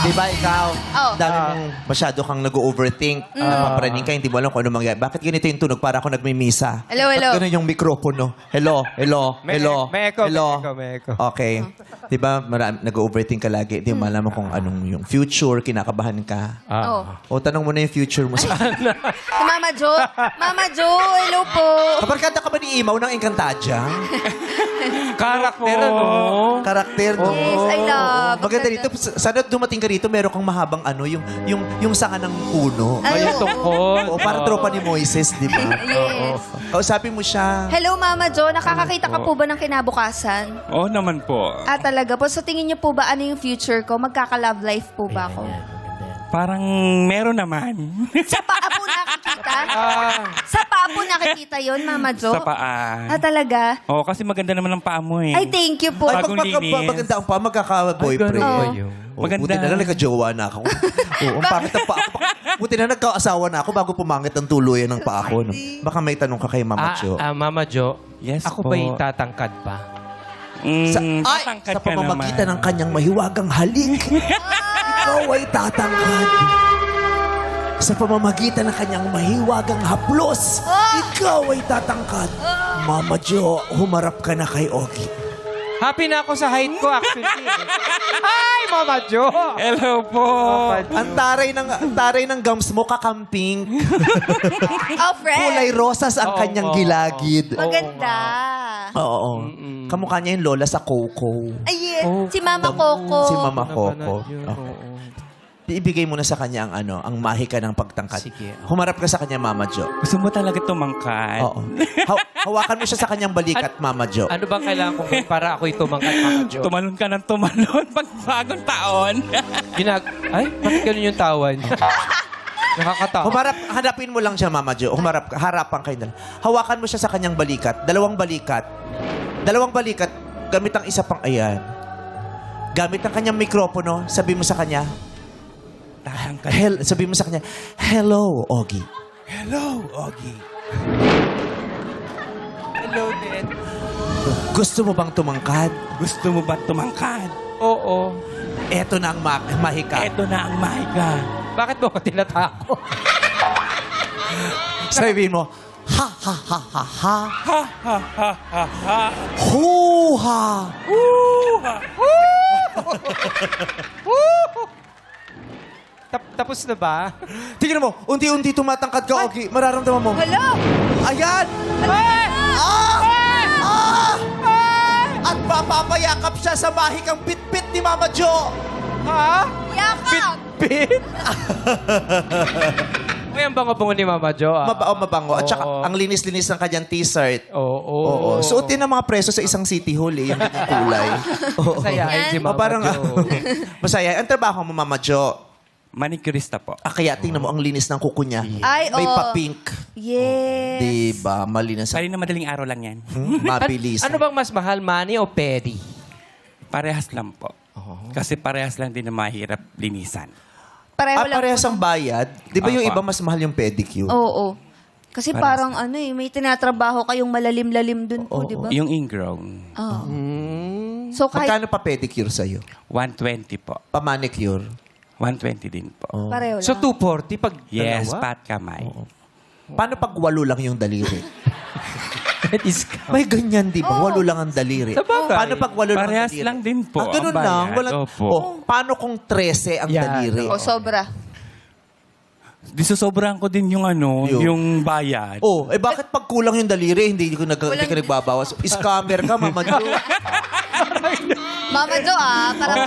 Di ba ikaw? Oh. Dami mong masyado kang nag-overthink. Napapraning ka, hindi mo alam kung ano mangyayari. Bakit ganito yung tunog? Para ako nagmimisa. Hello, hello. Ba't ganun yung mikropono? Hello, hello, May- hello, may echo, hello. may echo. Okay. Di ba nag-overthink ka lagi? Di mo alam kung anong yung future, kinakabahan ka. Oh. O, tanong mo na yung future mo sa... Si Mama Jo. Mama Jo, hello po. Kabarkada ka ba ni Imaw ng Encantadia? Karakter, ano? Karakter, no? Yes, I love. Maganda dito. Sana dumating ka rito, meron kang mahabang ano, yung sanga ng puno. Ay, oo. Tungkol. O, parang tropa ni Moises, di ba? Yes. Kausapin mo siya. Hello, Mama Jo. Nakakakita ka po ba ng kinabukasan? Oo naman po. Ah, talaga po. So, tingin niyo po ba ano yung future ko? Magkaka-love life po ba ako? Parang meron naman. Sa paa po nakikita? Sa paa po nakikita yun, Mama Jo? Sa paa. Ah, talaga? Oo, kasi maganda naman ang paa mo eh. Ay, thank you po. Ay, Bagong linis. maganda ang pa, magkaka-boyfriend. Ay, ganun ba Oo. yun? Oh, Maganda. buti na lang nagka-jowa na ako. Oo, ang pangit ang paa ko. Buti na nagka-asawa na ako bago pumangit ang tuluyan ng paa ko. No? Baka may tanong ka kay Mama Jo. Mama Jo, Yes ako po. ba'y tatangkad pa? Tatangkad Sa ka pamamagitan naman. ng kanyang mahiwagang halik, ikaw ay tatangkad. Sa pamamagitan ng kanyang mahiwagang haplos, ikaw ay tatangkad. Mama Jo, humarap ka na kay Ogie. Happy na ako sa height ko, actually. Hi, Mama Jo! Hello po. Ang taray ng gums mo, kakamping. Oh, friend. Kulay rosas ang Oo, kanyang oo, gilagid. Maganda. Oo. Kamukha niya yung lola sa Coco. Ay, yes. Si Mama Coco. Si Mama Coco. Napanood yun, Okay. oo. Ibigay mo na sa kanya ang mahika ng pagtangkad. Sige. Humarap ka sa kanya, Mama Jo. Gusto mo talaga tumangkad? Oo. Hawakan mo siya sa kanyang balikat, Mama Jo. Ano bang kailangan kong gawin para ako'y tumangkad, Mama Jo? Tumalon ka ng tumalon pag bagong taon. Ay, bakit ganun yung tawa niyo? Nakakatawa. Hanapin mo lang siya, Mama Jo. Harapan kayo na lang. Hawakan mo siya sa kanyang balikat. Dalawang balikat. Gamit ang isa pang, ayan. Gamit ang kanyang mikropono, sabi mo sa kanya, sabi mo sa kanya, hello, Ogie. Hello, Ogie. Hello, Dad. Gusto mo bang tumangkad? Gusto mo ba tumangkad? Oo. Eto na ang mahika. Eto na ang mahika. Bakit mo ko tinatako? Sabihin mo, ha, ha, ha, ha, ha. Ha, ha, ha, ha, ha. Hoo-ha. Tapos na ba? Tingnan mo, unti-unti tumatangkad ka, Ogie. Mararamdaman mo. Hello. Ayan! At papapayakap siya sa mahikang bit-bit ni Mama Jo. Ha? Yakap. Bit? Uy, ang bango-bango ni Mama Jo. Mabango. At saka, Oo. ang linis-linis ng kanyang t-shirt. Oo. Oo. Suotin ng mga preso sa isang city hall eh, yung ganyang kulay. Oo. Masayahin si Mama Parang, Jo. masaya. Ang trabaho mo, Mama Jo. Manicurista po. Kaya tingnan mo, ang linis ng kuko niya. Ay, May oo. pa-pink. Yes. Diba? Malinis. Pari na madaling araw lang yan. Mabilis. Ano bang mas mahal, money o pedi? Parehas lang po. Kasi parehas lang din na mahirap linisan. Pareho lang Parehas po. ang bayad. Di ba yung Apa. iba mas mahal yung pedicure? Oo. Kasi parang ano eh, may tinatrabaho kayong malalim-lalim dun po, di ba? Yung ingrown, Oo. So kahit Magkano pa pedicure sa'yo? 120 po. Pa-manicure? 120 din po. pareho lang. So, 240 pag Yes, dalawa? pat kamay. Paano pag walo lang yung daliri? Discount. May ganyan, di ba? Walo lang ang daliri. Sabagay. Paano pag walo lang ang Parehas daliri? lang din po Ah, ganun ang bayad. lang. Walang, Opo. paano kung 13 ang Yan. daliri? O, sobra. Disosobrahan ko din yung yung bayad. Oh, bakit pag kulang yung daliri, hindi ka nagbabawas? Scammer ka, Mama Jo. Mama Jo, parang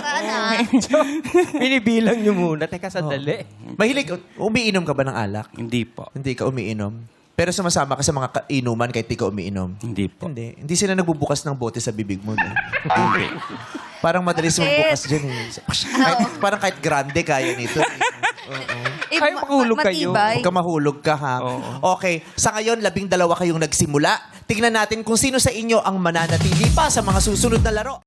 Binibilang niyo muna. Teka, sandali. Mahilig, umiinom ka ba ng alak? Hindi po. Hindi ka umiinom. Pero sumasama ka sa mga inuman kahit di ka umiinom. Hindi po. Hindi. Hindi sila nagbubukas ng bote sa bibig mo. No? Parang madalis magbukas dyan eh. Parang kahit grande kaya nito. Ay, mahulog kayo. Huwag ka mahulog ka, ha? Okay. Sa ngayon, 12 kayong nagsimula. Tingnan natin kung sino sa inyo ang mananatili pa sa mga susunod na laro.